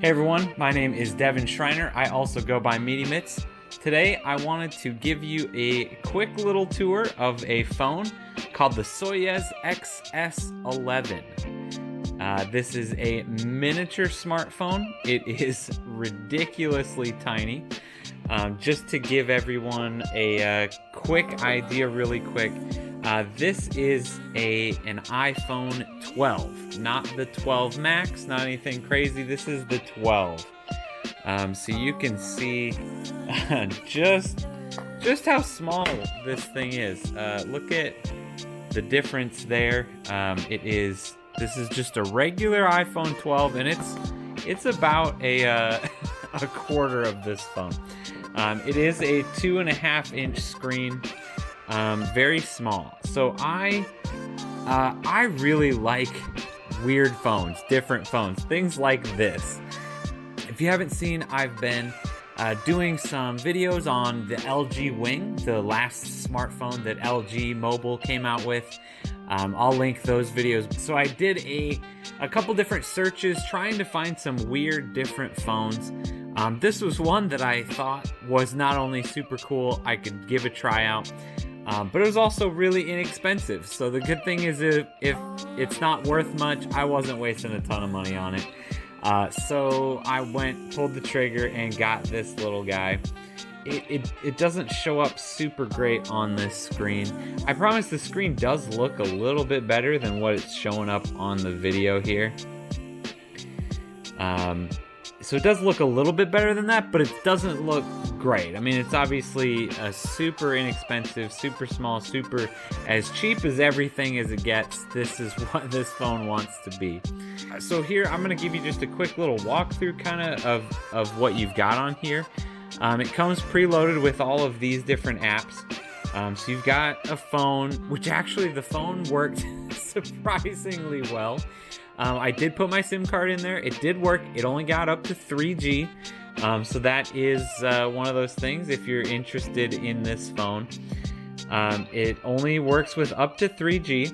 Hey everyone, my name is Devin Schreiner. I also go by Meaty Mitts. Today I wanted to give you a quick little tour of a phone called the SOYES XS11. This is a miniature smartphone. It is ridiculously tiny. Just to give everyone a quick idea really quick, this is an iPhone 12, not the 12 Max, not anything crazy. This is the 12. So you can see just how small this thing is. Look at the difference there. This is just a regular iPhone 12, and it's about a quarter of this phone. It is a 2.5-inch screen, very small. So I really like weird phones, different phones, things like this. If you haven't seen, I've been doing some videos on the LG Wing, the last smartphone that LG Mobile came out with. I'll link those videos. So I did a couple different searches trying to find some weird different phones. This was one that I thought was not only super cool, I could give a try out, but it was also really inexpensive. So the good thing is if it's not worth much, I wasn't wasting a ton of money on it. So I pulled the trigger and got this little guy. It doesn't show up super great on this screen. I promise the screen does look a little bit better than what it's showing up on the video here. So it does look a little bit better than that, but it doesn't look great. I mean, it's obviously a super inexpensive, super small, super as cheap as everything as it gets. This is what this phone wants to be. So here, I'm gonna give you just a quick little walkthrough kind of what you've got on here. It comes preloaded with all of these different apps. So you've got a phone, which actually the phone worked surprisingly well. I did put my SIM card in there. It did work. It only got up to 3G. So that is one of those things if you're interested in this phone. It only works with up to 3G.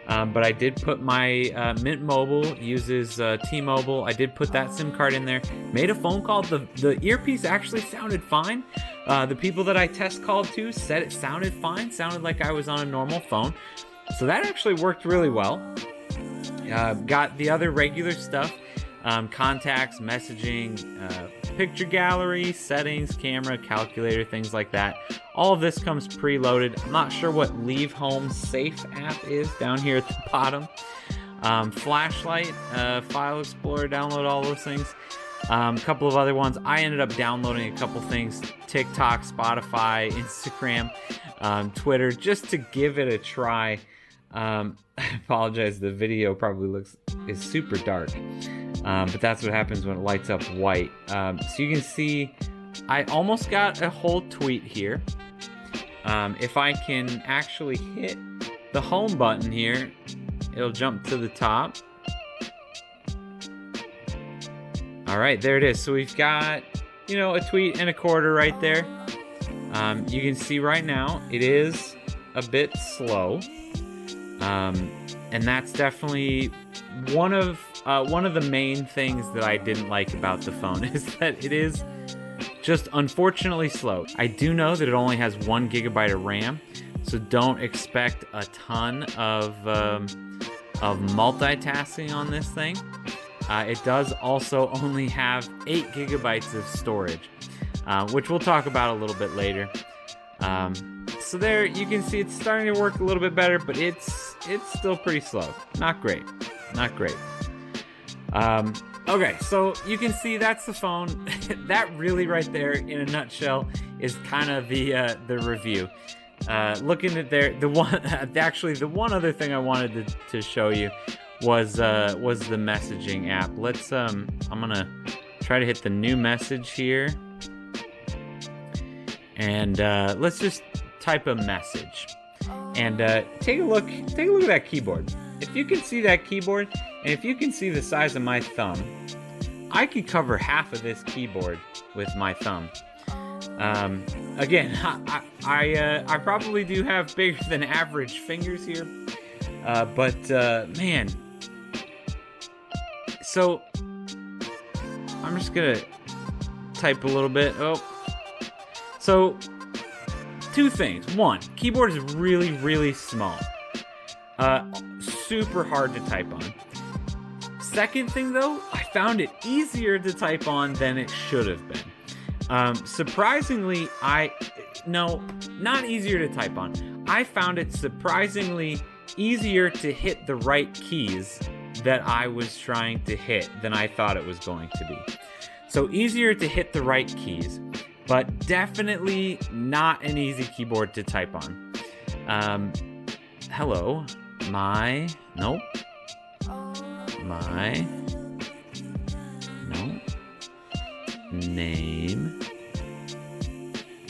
But I did put my Mint Mobile uses T-Mobile. I did put that SIM card in there. Made a phone call. The earpiece actually sounded fine. The people that I test called to said it sounded fine. Sounded like I was on a normal phone. So that actually worked really well. Got the other regular stuff. Contacts, messaging, picture gallery, settings, camera, calculator, things like that. All of this comes preloaded. I'm not sure what Leave Home Safe app is down here at the bottom. Flashlight, File Explorer, download all those things. A couple of other ones. I ended up downloading a couple things. TikTok, Spotify, Instagram, Twitter, just to give it a try. I apologize, the video probably is super dark. But that's what happens when it lights up white. So you can see I almost got a whole tweet here. If I can actually hit the home button here, it'll jump to the top. All right, there it is. So we've got, a tweet and a quarter right there. You can see right now it is a bit slow. And that's definitely one of the main things that I didn't like about the phone is that it is just unfortunately slow. I do know that it only has 1 GB of RAM, so don't expect a ton of multitasking on this thing. It does also only have 8 GB of storage, which we'll talk about a little bit later. So there you can see it's starting to work a little bit better, but it's still pretty slow. Not great. Okay, so you can see that's the phone. That really right there in a nutshell is kind of the review. Looking at the one other thing I wanted to show you was the messaging app. Let's I'm gonna try to hit the new message here, and let's just type a message, and take a look at that keyboard. If you can see that keyboard, and if you can see the size of my thumb, I could cover half of this keyboard with my thumb. Again, I probably do have bigger than average fingers here, but man, so I'm just gonna type a little bit. Oh, so 2 things. 1, keyboard is really, really small. Super hard to type on. Second thing though, I found it easier to type on than it should have been. Surprisingly, not easier to type on. I found it surprisingly easier to hit the right keys that I was trying to hit than I thought it was going to be. So easier to hit the right keys, but definitely not an easy keyboard to type on. Hello, my name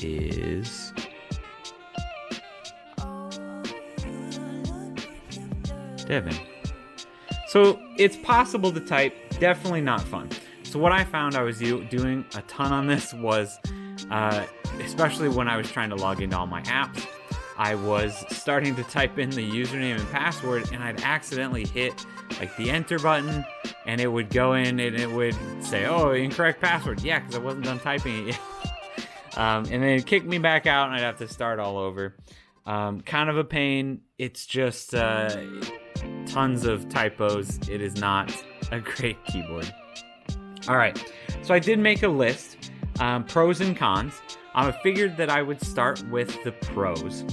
is Devin. So it's possible to type, definitely not fun. So what I found I was doing a ton on this was, especially when I was trying to log into all my apps, I was starting to type in the username and password, and I'd accidentally hit like the enter button, and it would go in and it would say, oh, incorrect password. Yeah, because I wasn't done typing it yet. And then it'd kick me back out, and I'd have to start all over. Kind of a pain. It's just tons of typos. It is not a great keyboard. All right, so I did make a list, pros and cons. I figured that I would start with the pros.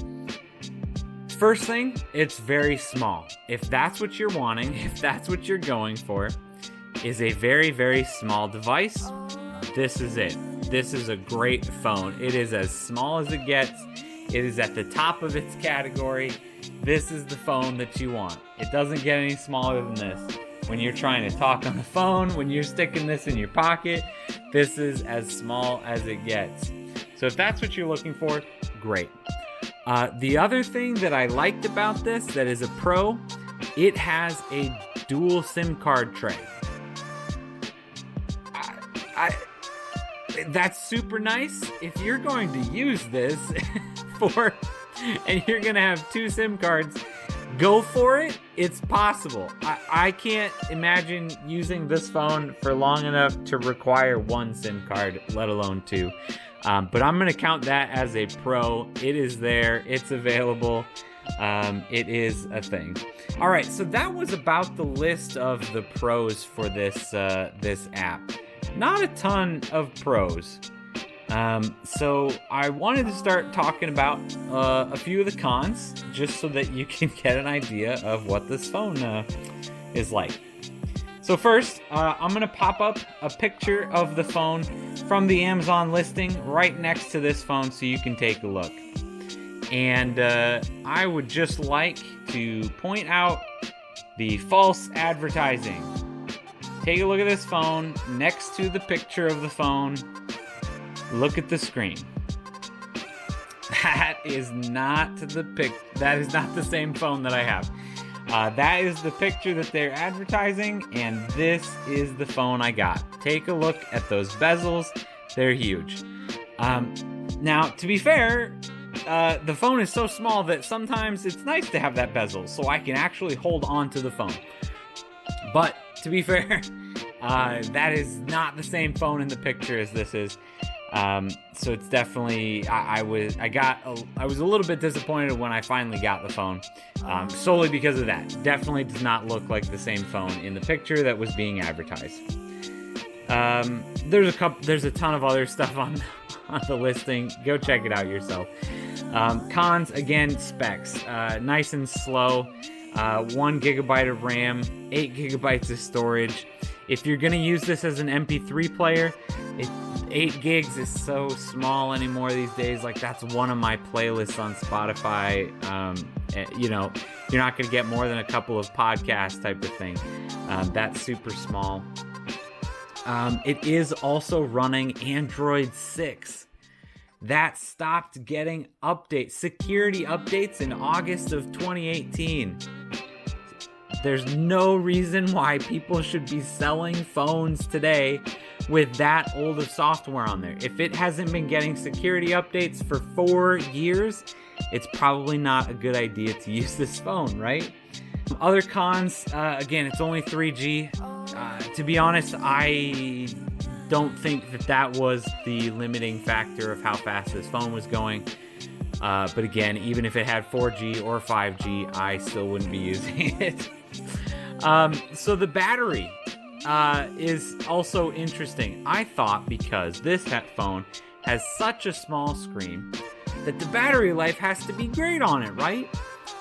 First thing, it's very small. If that's what you're wanting, if that's what you're going for, is a very, very small device, this is it. This is a great phone. It is as small as it gets. It is at the top of its category. This is the phone that you want. It doesn't get any smaller than this. When you're trying to talk on the phone, when you're sticking this in your pocket, this is as small as it gets. So if that's what you're looking for, great. The other thing that I liked about this that is a pro, it has a dual SIM card tray. That's super nice. If you're going to use this and you're going to have 2 SIM cards, go for it. It's possible. I can't imagine using this phone for long enough to require 1 SIM card, let alone 2. But I'm going to count that as a pro. It is there. It's available. It is a thing. All right, so that was about the list of the pros for this app. Not a ton of pros. So I wanted to start talking about a few of the cons, just so that you can get an idea of what this phone is like. So first, I'm going to pop up a picture of the phone from the Amazon listing right next to this phone so you can take a look. And I would just like to point out the false advertising. Take a look at this phone next to the picture of the phone. Look at the screen. That is not the same phone that I have. That is the picture that they're advertising, and this is the phone I got. Take a look at those bezels. They're huge. Now, to be fair, the phone is so small that sometimes it's nice to have that bezel, so I can actually hold on to the phone. But, to be fair, that is not the same phone in the picture as this is. So it's definitely, I was a little bit disappointed when I finally got the phone, solely because of that. Definitely does not look like the same phone in the picture that was being advertised. There's a ton of other stuff on the listing. Go check it out yourself. Cons, again, specs, nice and slow. 1 gigabyte of RAM, 8 gigabytes of storage. If you're going to use this as an MP3 player, 8 gigs is so small anymore these days. Like, that's one of my playlists on Spotify. You're not going to get more than a couple of podcasts type of thing. That's super small. It is also running Android 6. That stopped getting security updates in August of 2018. There's no reason why people should be selling phones today with that old of software on there. If it hasn't been getting security updates for 4 years, it's probably not a good idea to use this phone, right? Other cons, again, it's only 3G. To be honest, I don't think that that was the limiting factor of how fast this phone was going. But again, even if it had 4G or 5G, I still wouldn't be using it. So the battery is also interesting. I thought because this phone has such a small screen that the battery life has to be great on it, right?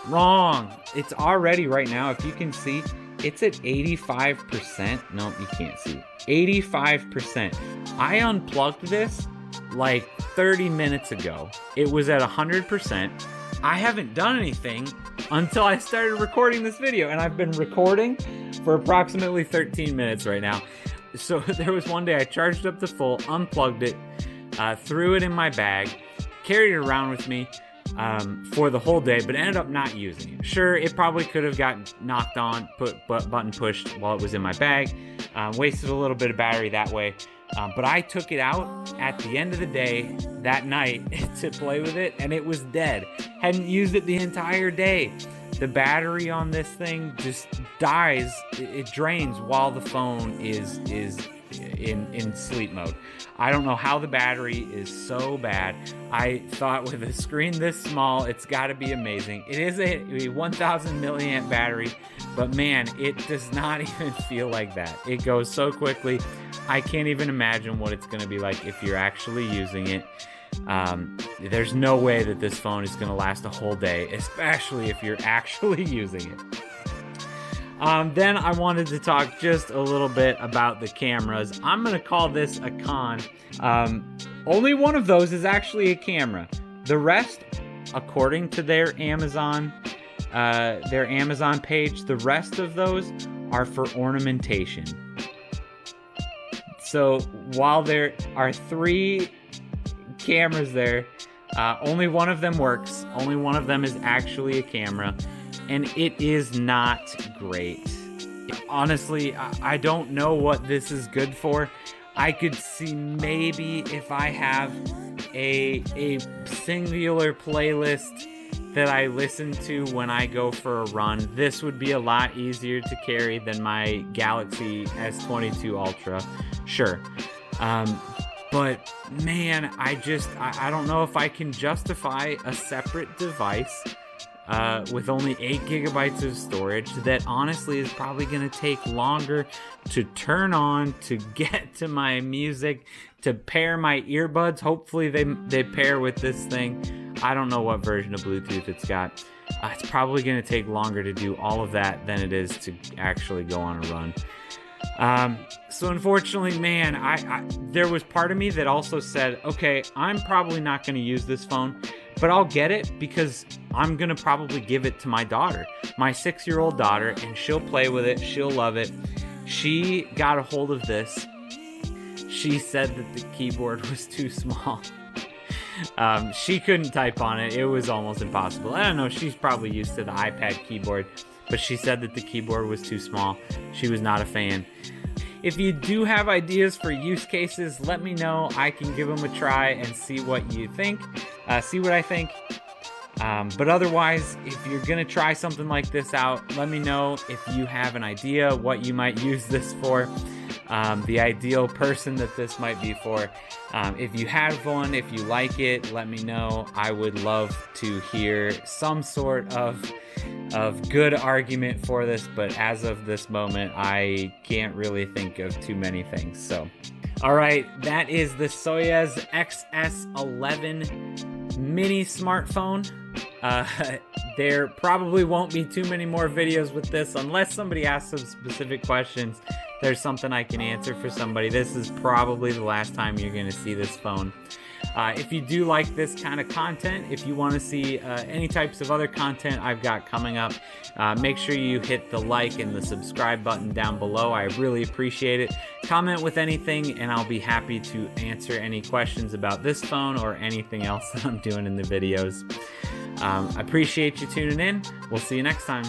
Wrong. It's already right now, if you can see, it's at 85%. Nope, you can't see. 85%. I unplugged this like 30 minutes ago. It was at 100%. I haven't done anything until I started recording this video, and I've been recording for approximately 13 minutes right now. So there was one day I charged up to full, unplugged it, threw it in my bag, carried it around with me for the whole day, but ended up not using it. Sure, it probably could have gotten knocked on, button pushed while it was in my bag, wasted a little bit of battery that way. But I took it out at the end of the day that night to play with it, and it was dead. Hadn't used it the entire day. The battery on this thing just dies. It drains while the phone is in sleep mode. I don't know how the battery is so bad. I thought with a screen this small, it's got to be amazing. It is a 1000 milliamp battery, but man, it does not even feel like that. It goes so quickly. I can't even imagine what it's going to be like if you're actually using it. There's no way that this phone is going to last a whole day, especially if you're actually using it. Then I wanted to talk just a little bit about the cameras. I'm going to call this a con. Only one of those is actually a camera. The rest, according to their Amazon page, the rest of those are for ornamentation. So while there are 3 cameras there, only one of them works. Only one of them is actually a camera. And it is not great. Honestly, I don't know what this is good for. I could see maybe if I have a singular playlist that I listen to when I go for a run, this would be a lot easier to carry than my Galaxy S22 Ultra. Sure. But man, I don't know if I can justify a separate device with only 8 gigabytes of storage that honestly is probably going to take longer to turn on, to get to my music, to pair my earbuds. Hopefully they pair with this thing. I don't know what version of Bluetooth it's got. It's probably going to take longer to do all of that than it is to actually go on a run. So unfortunately, man, there was part of me that also said, okay, I'm probably not going to use this phone, but I'll get it because I'm going to probably give it to my daughter, my 6-year-old daughter, and she'll play with it. She'll love it. She got a hold of this. She said that the keyboard was too small. She couldn't type on it. It was almost impossible. I don't know. She's probably used to the iPad keyboard, but she said that the keyboard was too small. She was not a fan. If you do have ideas for use cases, let me know. I can give them a try and see what you think. See what I think. But otherwise, if you're going to try something like this out, let me know if you have an idea what you might use this for. The ideal person that this might be for. If you have one, if you like it, let me know. I would love to hear some sort of good argument for this, but as of this moment, I can't really think of too many things. So, all right, that is the SOYES XS11 Mini Smartphone. There probably won't be too many more videos with this unless somebody asks some specific questions. There's something I can answer for somebody. This is probably the last time you're going to see this phone. If you do like this kind of content, if you want to see any types of other content I've got coming up, make sure you hit the like and the subscribe button down below. I really appreciate it. Comment with anything and I'll be happy to answer any questions about this phone or anything else that I'm doing in the videos. I appreciate you tuning in. We'll see you next time.